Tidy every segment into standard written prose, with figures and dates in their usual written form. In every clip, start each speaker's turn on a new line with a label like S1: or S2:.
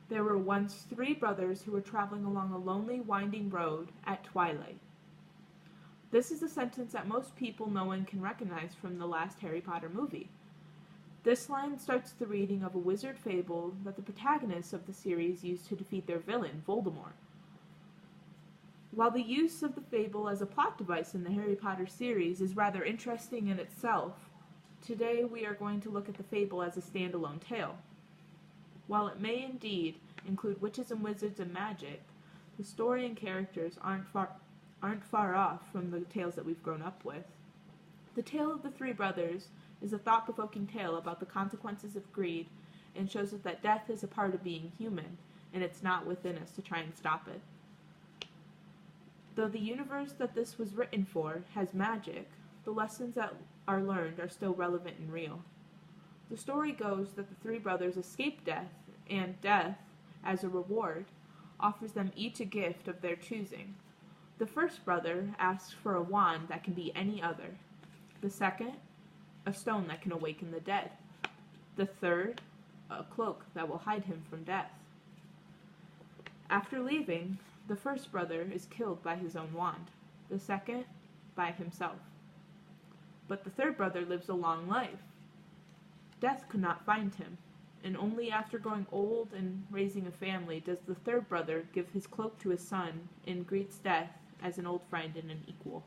S1: There were once three brothers who were traveling along a lonely, winding road at twilight. This is a sentence that most people know and can recognize from the last Harry Potter movie. This line starts the reading of a wizard fable that the protagonists of the series used to defeat their villain, Voldemort. While the use of the fable as a plot device in the Harry Potter series is rather interesting in itself, today we are going to look at the fable as a standalone tale. While it may indeed include witches and wizards and magic, the story and characters aren't far off from the tales that we've grown up with. The tale of the three brothers is a thought-provoking tale about the consequences of greed and shows us that death is a part of being human, and it's not within us to try and stop it. Though the universe that this was written for has magic, the lessons that are learned are still relevant and real. The story goes that the three brothers escape death, and death, as a reward, offers them each a gift of their choosing. The first brother asks for a wand that can be any other. The second, a stone that can awaken the dead. The third, a cloak that will hide him from death. After leaving, the first brother is killed by his own wand, the second by himself. But the third brother lives a long life. Death could not find him, and only after growing old and raising a family does the third brother give his cloak to his son and greets death as an old friend and an equal.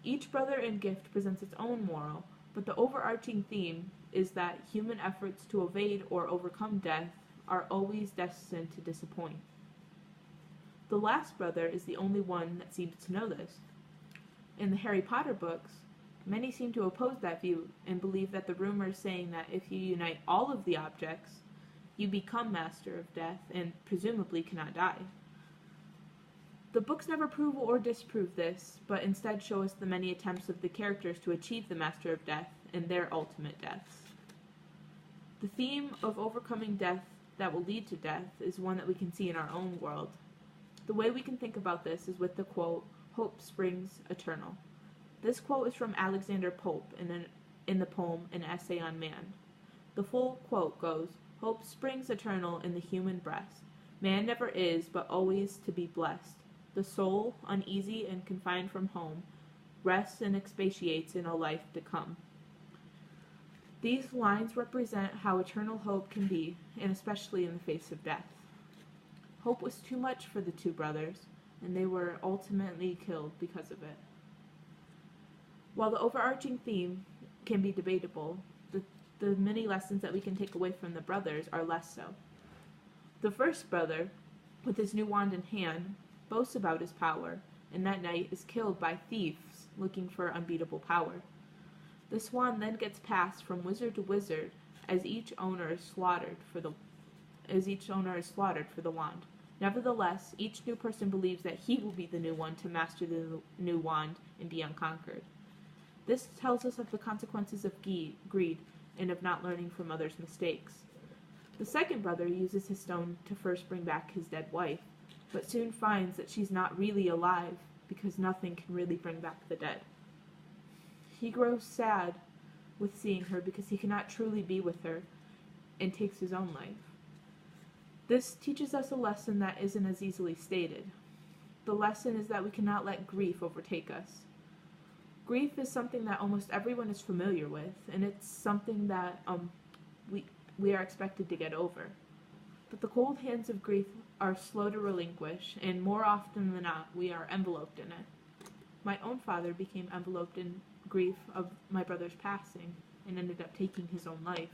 S1: Each brother and gift presents its own moral, but the overarching theme is that human efforts to evade or overcome death are always destined to disappoint. The last brother is the only one that seems to know this. In the Harry Potter books, many seem to oppose that view and believe that the rumors saying that if you unite all of the objects, you become master of death and presumably cannot die. The books never prove or disprove this, but instead show us the many attempts of the characters to achieve the master of death and their ultimate deaths. The theme of overcoming death that will lead to death is one that we can see in our own world. The way we can think about this is with the quote, "Hope springs eternal." This quote is from Alexander Pope in the poem An Essay on Man. The full quote goes, "Hope springs eternal in the human breast. Man never is, but always to be blessed. The soul, uneasy and confined from home, rests and expatiates in a life to come." These lines represent how eternal hope can be, and especially in the face of death. Hope was too much for the two brothers, and they were ultimately killed because of it. While the overarching theme can be debatable, the many lessons that we can take away from the brothers are less so. The first brother, with his new wand in hand, boasts about his power, and that night is killed by thieves looking for unbeatable power. This wand then gets passed from wizard to wizard as each owner is slaughtered for the wand. Nevertheless, each new person believes that he will be the new one to master the new wand and be unconquered. This tells us of the consequences of greed and of not learning from others' mistakes. The second brother uses his stone to first bring back his dead wife, but soon finds that she's not really alive because nothing can really bring back the dead. He grows sad with seeing her because he cannot truly be with her and takes his own life. This teaches us a lesson that isn't as easily stated. The lesson is that we cannot let grief overtake us. Grief is something that almost everyone is familiar with, and it's something that we are expected to get over. But the cold hands of grief are slow to relinquish, and more often than not, we are enveloped in it. My own father became enveloped in grief of my brother's passing and ended up taking his own life.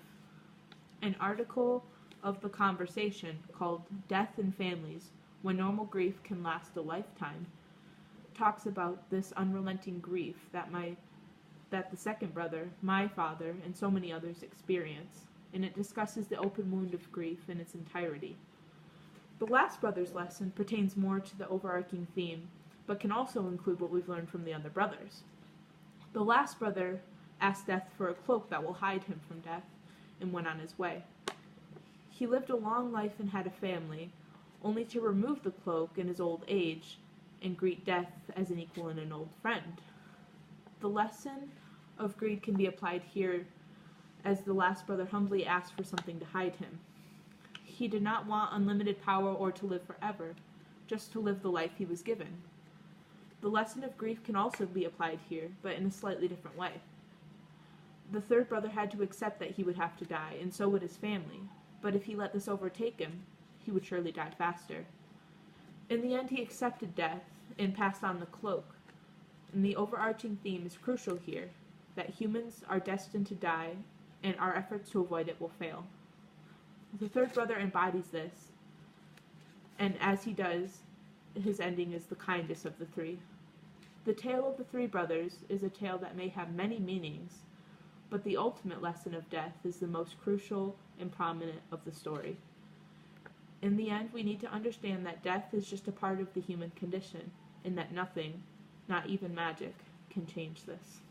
S1: An article of The Conversation called "Death in Families, When Normal Grief Can Last a Lifetime" talks about this unrelenting grief that the second brother, my father, and so many others experience, and it discusses the open wound of grief in its entirety. The last brother's lesson pertains more to the overarching theme, but can also include what we've learned from the other brothers. The last brother asked death for a cloak that will hide him from death, and went on his way. He lived a long life and had a family, only to remove the cloak in his old age and greet death as an equal and an old friend. The lesson of greed can be applied here as the last brother humbly asked for something to hide him. He did not want unlimited power or to live forever, just to live the life he was given. The lesson of grief can also be applied here, but in a slightly different way. The third brother had to accept that he would have to die, and so would his family, but if he let this overtake him, he would surely die faster. In the end, he accepted death and passed on the cloak, and the overarching theme is crucial here, that humans are destined to die, and our efforts to avoid it will fail. The third brother embodies this, and as he does, his ending is the kindest of the three. The tale of the three brothers is a tale that may have many meanings, but the ultimate lesson of death is the most crucial and prominent of the story. In the end, we need to understand that death is just a part of the human condition, and that nothing, not even magic, can change this.